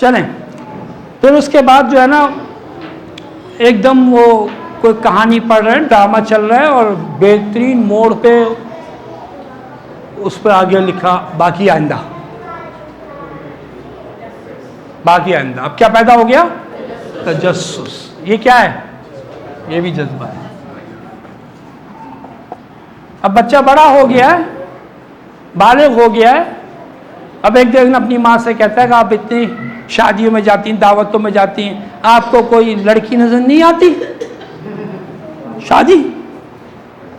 चलें, फिर उसके बाद जो है ना एकदम वो कोई कहानी पढ़ रहे हैं, ड्रामा चल रहा है और बेहतरीन मोड़ पे उस पर आगे लिखा बाकी आइंदा, बाकी आइंदा। अब क्या पैदा हो गया? तजस्सुस। ये क्या है? ये भी जज्बा है। अब बच्चा बड़ा हो गया है, बालिग हो गया है, अब एक दिन अपनी माँ से कहता है कि आप इतनी शादियों में जाती हैं, दावतों में जाती हैं, आपको कोई लड़की नजर नहीं आती? शादी,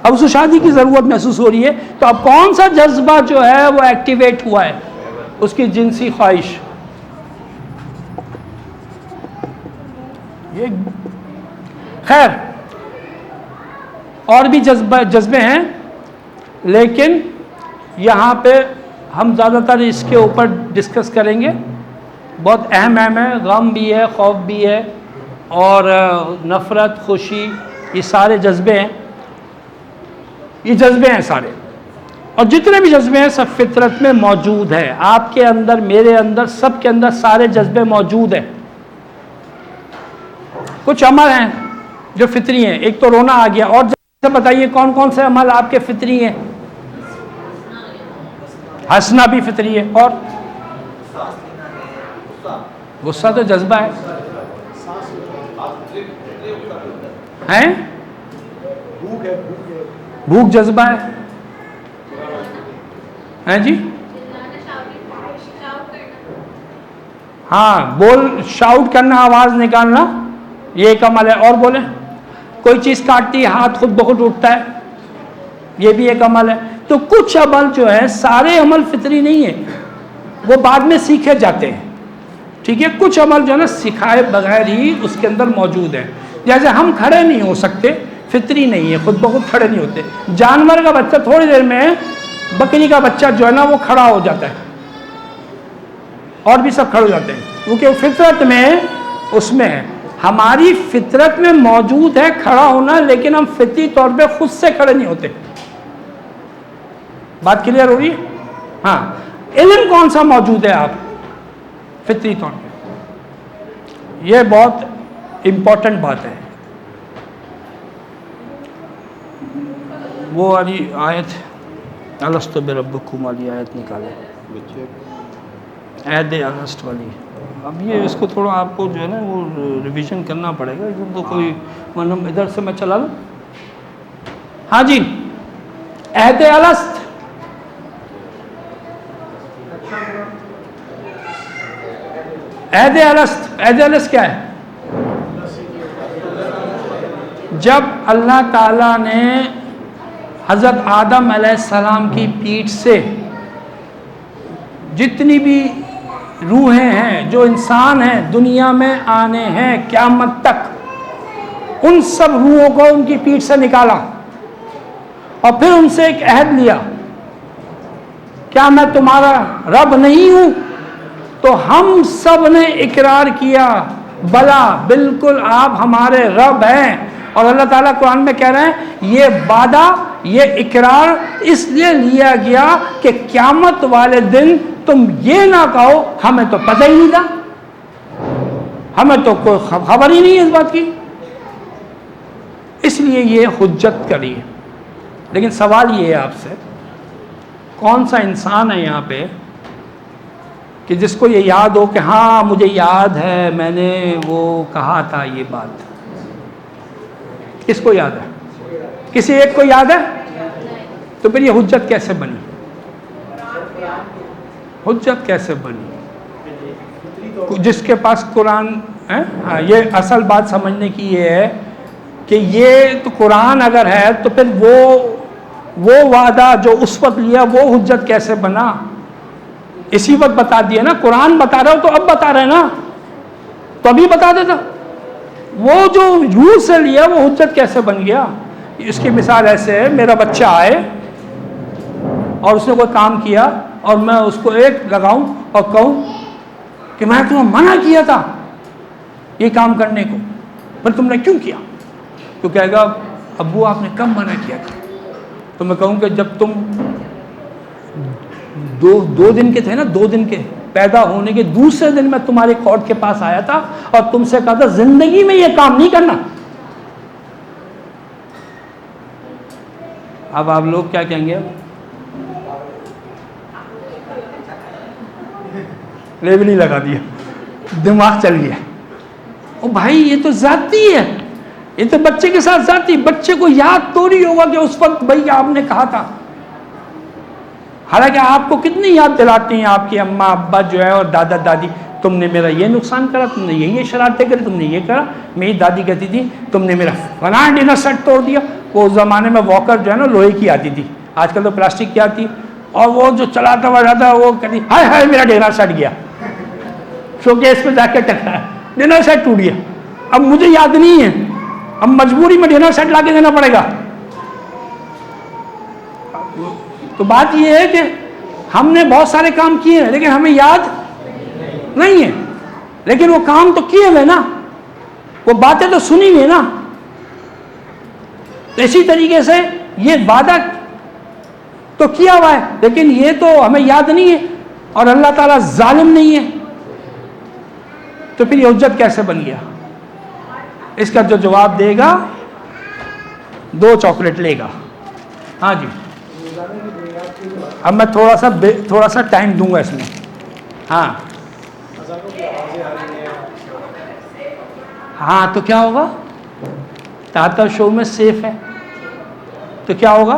अब उसको शादी की जरूरत महसूस हो रही है, तो अब कौन सा जज्बा जो है वो एक्टिवेट हुआ है? उसकी जिनसी ख्वाहिश। ये खैर और भी जज्बे हैं, लेकिन यहाँ पे हम ज़्यादातर इसके ऊपर डिस्कस करेंगे। बहुत अहम है, गम भी है, खौफ भी है, और नफ़रत, खुशी, ये सारे जज्बे हैं। ये जज्बे हैं सारे, और जितने भी जज्बे हैं सब फितरत में मौजूद है। आपके अंदर, मेरे अंदर, सबके अंदर सारे जज्बे मौजूद हैं। कुछ अमल हैं जो फितरी हैं। एक तो रोना आ गया, और जैसे बताइए कौन कौन से अमल आपके फितरी हैं? हंसना भी फितरी है, और गुस्सा तो जज्बा है? भूख जज्बा है जी? हाँ, बोल, शाउट करना, आवाज निकालना, ये एक अमल है। और बोले, कोई चीज काटती है, हाथ खुद ब खुद उठता है, ये भी एक अमल है। तो कुछ अमल जो है, सारे अमल फितरी नहीं है, वो बाद में सीखे जाते हैं, ठीक है? कुछ अमल जो है ना सिखाए बगैर ही उसके अंदर मौजूद है। जैसे हम खड़े नहीं हो सकते, फितरी नहीं है, खुद ब खुद खड़े नहीं होते। जानवर का बच्चा थोड़ी देर में, बकरी का बच्चा जो है ना वो खड़ा हो जाता है, और भी सब खड़े हो जाते हैं, क्योंकि फितरत में उसमें है। हमारी फितरत में मौजूद है खड़ा होना, लेकिन हम फितरी तौर पे खुद से खड़े नहीं होते। बात क्लियर हो रही है? हाँ, इल्म कौन सा मौजूद है आप फितरी तौर पे? यह बहुत इंपॉर्टेंट बात है। वो वाली आयत, अलस्तु बिरब्बिकुम वाली आयत निकाले, ऐद अलस्त वाली। अब ये इसको थोड़ा आपको जो है ना वो रिवीजन करना पड़ेगा, इधर तो कोई मतलब इधर से मैं चला लूँ। हाँ जी, ऐद अलस्त, ऐद अलस्त, ऐद अलस्त क्या है? जब अल्लाह ताला ने हज़रत आदम अलैहिस्सलाम की पीठ से जितनी भी रूहें हैं, जो इंसान हैं दुनिया में आने हैं क़यामत तक, उन सब रूहों को उनकी पीठ से निकाला और फिर उनसे एक अहद लिया, क्या मैं तुम्हारा रब नहीं हूं? तो हम सब ने इकरार किया, बला, बिल्कुल आप हमारे रब हैं। और अल्लाह ताला कुरान में कह रहे हैं ये वादा, ये इकरार इसलिए लिया गया कि क़यामत वाले दिन तुम ये ना कहो हमें तो पता ही नहीं था, हमें तो कोई खबर ही नहीं है इस बात की, इसलिए ये हुज्जत करी है। लेकिन सवाल ये है आपसे, कौन सा इंसान है यहाँ पे कि जिसको ये याद हो कि हाँ मुझे याद है मैंने वो कहा था ये बात? किसको याद है? किसी एक को याद है? तो फिर ये हुज्जत कैसे बनी? हुज्जत कैसे बनी? जिसके पास कुरान है, हाँ, ये असल बात समझने की ये है कि ये तो कुरान अगर है तो फिर वो वादा जो उस वक्त लिया वो हुज्जत कैसे बना? इसी वक्त बता दिया ना, कुरान बता रहा हो तो अब बता रहे ना, तो अभी बता देता। वो जो रूह से लिया वो हुज्जत कैसे बन गया? इसकी मिसाल ऐसे है, मेरा बच्चा आए और उसने कोई काम किया और मैं उसको एक लगाऊं और कहूं कि मैं तुम्हें मना किया था ये काम करने को, पर तुमने क्यों किया? तो कहेगा अब्बू आपने कब मना किया था? तो मैं कहूं कि जब तुम दो दिन के थे ना, 2 दिन के, पैदा होने के दूसरे दिन मैं तुम्हारे कोर्ट के पास आया था और तुमसे कहा था जिंदगी में ये काम नहीं करना। अब आप लोग क्या कहेंगे? लेबल ही लगा दिया, दिमाग चल गया। ओ भाई ये तो जाती है, ये तो बच्चे के साथ जाती। बच्चे को याद तो नहीं होगा कि उस वक्त भाई आपने कहा था। हालांकि आपको कितनी याद दिलाती हैं आपकी अम्मा अब्बा जो है और दादा दादी, तुमने मेरा ये नुकसान करा, तुमने ये शरारतें करी, तुमने ये करा। मेरी दादी कहती थी तुमने मेरा फलाना डिनर सेट तोड़ दिया। वो उस ज़माने में वॉकर जो है ना लोहे की आती थी, आजकल तो प्लास्टिक की आती। और वो जो चलाता हुआ जाता वो कहती हाय हाय मेरा डिनर सेट गया, शोकेस में जाके टकराया, डिनर सेट टूट गया। अब मुझे याद नहीं है, अब मजबूरी में डिनर सेट ला के देना पड़ेगा। तो बात यह है कि हमने बहुत सारे काम किए हैं लेकिन हमें याद नहीं है, लेकिन वो काम तो किए हुए ना, वो बातें तो सुनी हुई ना। तो इसी तरीके से ये वादा तो किया हुआ है लेकिन ये तो हमें याद नहीं है, और अल्लाह ताला जालिम नहीं है, तो फिर ये हुज्जत कैसे बन गया? इसका जो जवाब देगा 2 चॉकलेट लेगा। हाँ जी, अब मैं थोड़ा सा टाइम दूंगा इसमें। हाँ हाँ, तो क्या होगा? ताता शो में सेफ है तो क्या होगा?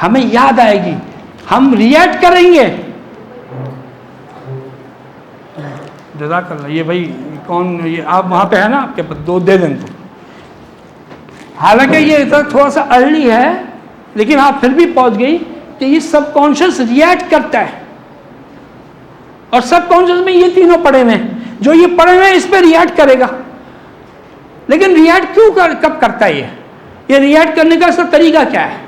हमें याद आएगी, हम रिएक्ट करेंगे। जज़ाकल्लाह। ये भाई कौन, ये आप वहां पे है ना, आपके पास 2 दे दें तो। हालांकि ये थोड़ा सा अर्ली है लेकिन आप फिर भी पहुंच गई कि ये सबकॉन्शियस रिएक्ट करता है, और सबकॉन्शियस में ये तीनों पड़े हुए हैं। जो ये पड़े हुए हैं इस पे रिएक्ट करेगा, लेकिन रिएक्ट कब करता है? ये रिएक्ट करने का इसका तरीका क्या है?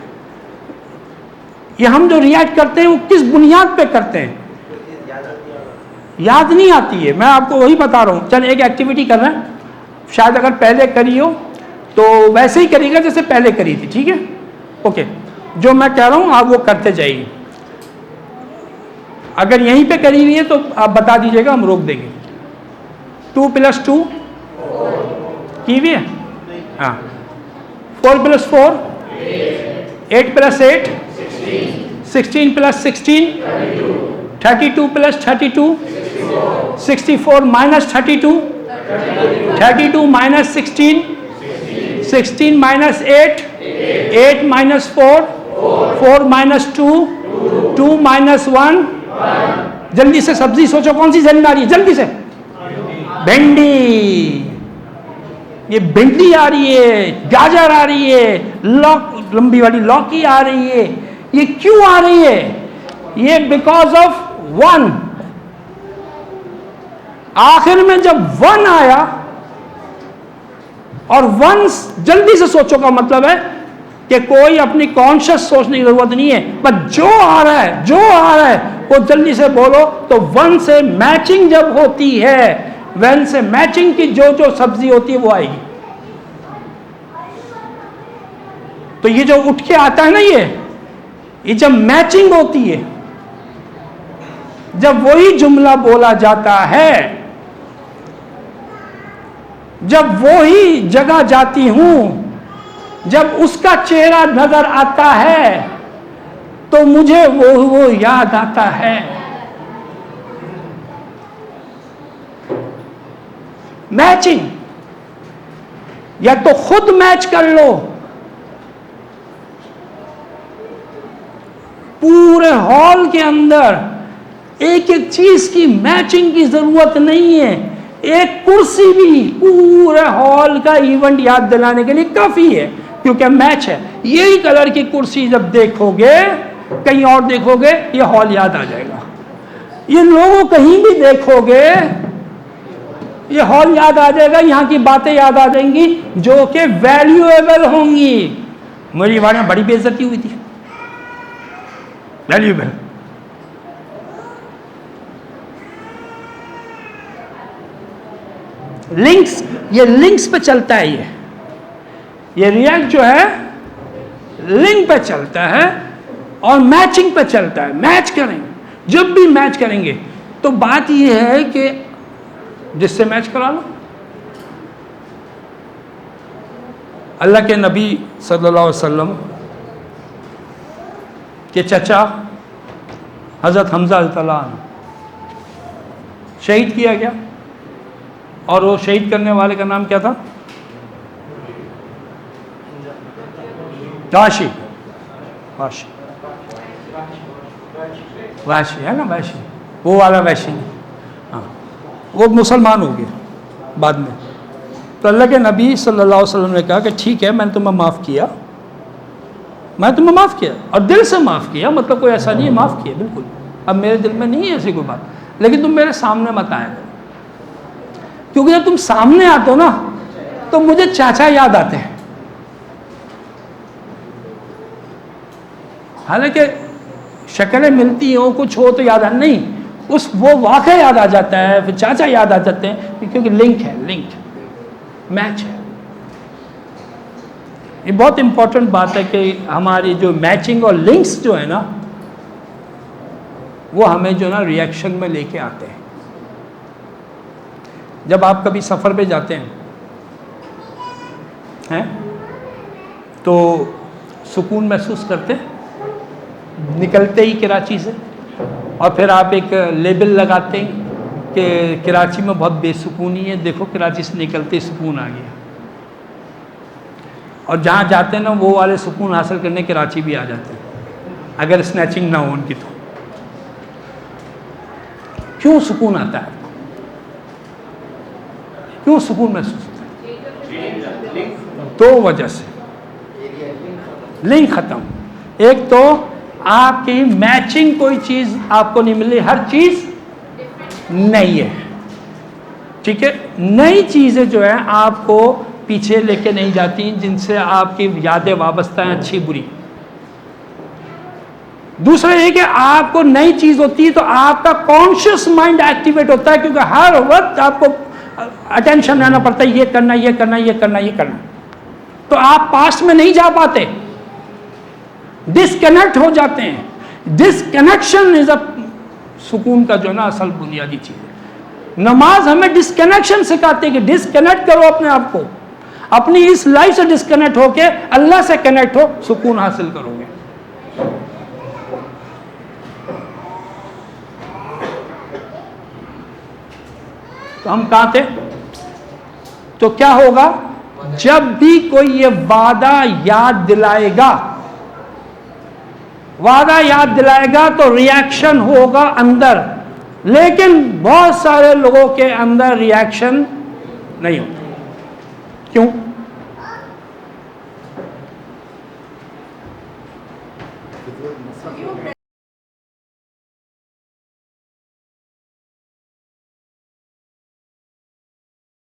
ये हम जो रिएक्ट करते हैं वो किस बुनियाद पे करते हैं? याद नहीं आती है। मैं आपको वही बता रहा हूँ। चल एक एक्टिविटी कर रहे हैं, शायद अगर पहले करी हो तो वैसे ही करिएगा जैसे पहले करी थी, ठीक है? ओके, जो मैं कह रहा हूँ आप वो करते जाइए। अगर यहीं पे करी हुई है तो आप बता दीजिएगा, हम रोक देंगे। 2 + 2 की हुई है? हाँ। 4 + 4 8 + 8 16 + 16 32 + 32 64 - 32 32 - 16 16 - 8 8 - 4 4 - 2 2 - 1। जल्दी से सब्जी सोचो कौन सी जल्दी आ रही है, जल्दी से। भिंडी, ये भिंडी आ रही है, गाजर आ रही है, लंबी वाली लौकी आ रही है। ये क्यों आ रही है? ये बिकॉज ऑफ 1। आखिर में जब 1 आया, और 1 जल्दी से सोचो का मतलब है कि कोई अपनी कॉन्शियस सोचने की जरूरत नहीं है, बस जो आ रहा है वो जल्दी से बोलो। तो 1 से मैचिंग जब होती है, 1 से मैचिंग की जो सब्जी होती है वो आएगी। तो ये जो उठ के आता है ना, ये जब मैचिंग होती है, जब वही जुमला बोला जाता है, जब वही जगह जाती हूं, जब उसका चेहरा नजर आता है तो मुझे वो याद आता है। मैचिंग, या तो खुद मैच कर लो, पूरे हॉल के अंदर एक एक चीज की मैचिंग की जरूरत नहीं है। एक कुर्सी भी पूरे हॉल का इवेंट याद दिलाने के लिए काफी है, क्योंकि मैच है। यही कलर की कुर्सी जब देखोगे, कहीं और देखोगे, ये हॉल याद आ जाएगा। ये लोगों कहीं भी देखोगे, ये हॉल याद आ जाएगा, यहां की बातें याद आ जाएंगी जो कि वैल्यूएबल होंगी। मेरी बारे में बड़ी बेइज्जती हुई थी, वैल्यूएबल। लिंक्स, ये लिंक्स पे चलता है। ये रिएक्ट जो है लिंक पे चलता है और मैचिंग पे चलता है। मैच करेंगे, जब भी मैच करेंगे तो बात ये है कि जिससे मैच करा लो। अल्लाह के नबी सल्लल्लाहु अलैहि वसल्लम के चचा हज़रत हमज़ा अल्लाह शहीद किया गया, और वो शहीद करने वाले का नाम क्या था? वाशी। वाशी वाशी है ना, वाशी, वो वाला वाशी नहीं, हाँ, वो मुसलमान हो गया बाद में। तो अल्लाह के नबी सल्लल्लाहु अलैहि वसल्लम ने कहा कि ठीक है, मैंने तुम्हें माफ़ किया, मैं तुम्हें माफ़ किया, और दिल से माफ़ किया, मतलब कोई ऐसा नहीं है, माफ़ किया बिल्कुल, अब मेरे दिल में नहीं है ऐसी कोई बात, लेकिन तुम मेरे सामने मत आया करो, क्योंकि जब तुम सामने आते हो ना तो मुझे चाचा याद आते हैं। हालांकि शक्लें मिलती हो, कुछ हो तो याद आ नहीं, उस वो वाक़या याद आ जाता है, फिर चाचा याद आ जाते हैं, क्योंकि लिंक है, लिंक मैच है। ये बहुत इंपॉर्टेंट बात है कि हमारी जो मैचिंग और लिंक्स जो है ना, वो हमें जो ना रिएक्शन में लेके आते हैं। जब आप कभी सफ़र पे जाते हैं तो सुकून महसूस करते हैं निकलते ही कराची से, और फिर आप एक लेबल लगाते हैं कि कराची में बहुत बेसुकूनी है, देखो कराची से निकलते ही सुकून आ गया, और जहाँ जाते हैं ना वो वाले सुकून हासिल करने कराची भी आ जाते हैं, अगर स्नैचिंग ना हो उनकी तो। क्यों सुकून आता है? क्यों सुकून महसूस होता है? दो वजह से। लिंक खत्म, एक तो आपकी मैचिंग कोई चीज आपको नहीं मिली, हर चीज नई है, ठीक है। नई चीजें जो है आपको पीछे लेके नहीं जाती, जिनसे आपकी यादें वाबस्ता हैं, अच्छी बुरी। दूसरा ये कि आपको नई चीज होती है तो आपका कॉन्शियस माइंड एक्टिवेट होता है, क्योंकि हर वक्त आपको अटेंशन रहना पड़ता है, ये करना, ये करना, ये करना, ये करना, तो आप पास्ट में नहीं जा पाते, डिस्कनेक्ट हो जाते हैं। डिस्कनेक्शन इज अ सुकून का जो ना असल बुनियादी चीज है। नमाज हमें डिस्कनेक्शन सिखाती है कि डिस्कनेक्ट करो अपने आप को, अपनी इस लाइफ से डिस्कनेक्ट होके अल्लाह से कनेक्ट हो, सुकून हासिल करोगे। तो हम कहां थे? तो क्या होगा, जब भी कोई ये वादा याद दिलाएगा, वादा याद दिलाएगा तो रिएक्शन होगा अंदर, लेकिन बहुत सारे लोगों के अंदर रिएक्शन नहीं होता। क्यों?